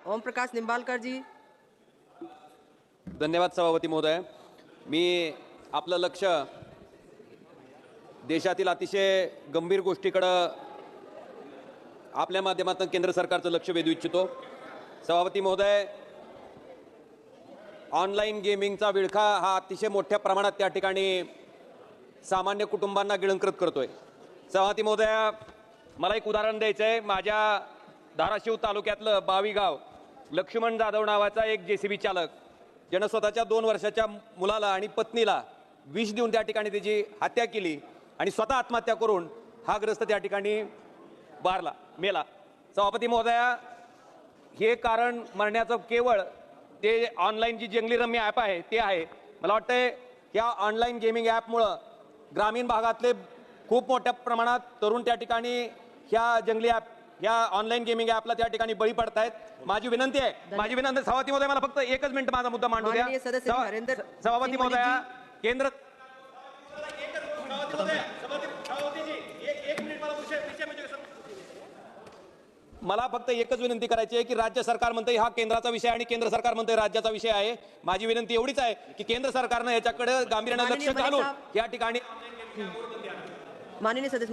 ओम प्रकाश निंबाळकर जी। धन्यवाद सभापती महोदय। मी आपलं लक्ष देशातील अतिशय गंभीर गोष्टीकडे आपल्या माध्यमातून केंद्र सरकारचं लक्ष वेधू इच्छितो। सभापती महोदय, ऑनलाईन गेमिंगचा विळखा हा अतिशय मोठ्या प्रमाणात त्या ठिकाणी सामान्य कुटुंबांना गिळंकृत करतोय। सभापती महोदय, मला एक उदाहरण द्यायचं आहे। माझ्या धाराशिव तालुक्यातलं बावी गाव, लक्ष्मण जाधव नावाचा एक जेसीबी चालक, ज्यानं स्वतःच्या 2 वर्षाच्या मुलाला आणि पत्नीला विष देऊन त्या ठिकाणी त्याची हत्या केली आणि स्वतः आत्महत्या करून हा ग्रस्त त्या ठिकाणी मेला। सभापती महोदया, हे कारण मरण्याचं केवळ ते ऑनलाईन जी जंगली रम्य ॲप आहे ते आहे। मला वाटतंय या ऑनलाईन गेमिंग ॲपमुळं ग्रामीण भागातले खूप मोठ्या प्रमाणात तरुण त्या ठिकाणी ह्या जंगली ॲप, ह्या ऑनलाईन गेमिंग ॲपला त्या ठिकाणी बळी पडत आहेत। माझी विनंती आहे सभापती महोदय, मला फक्त एकच मिनिट माझा मुद्दा मांडू द्या। सभापती महोदया, केंद्र मला फक्त एकच विनंती करायची आहे की राज्य सरकार म्हणते हा केंद्राचा विषय आणि केंद्र सरकार म्हणते राज्याचा विषय आहे। माझी विनंती एवढीच आहे की केंद्र सरकारने याच्याकडे गांभीर्याने लक्ष घालून या ठिकाणी माननीय सदस्य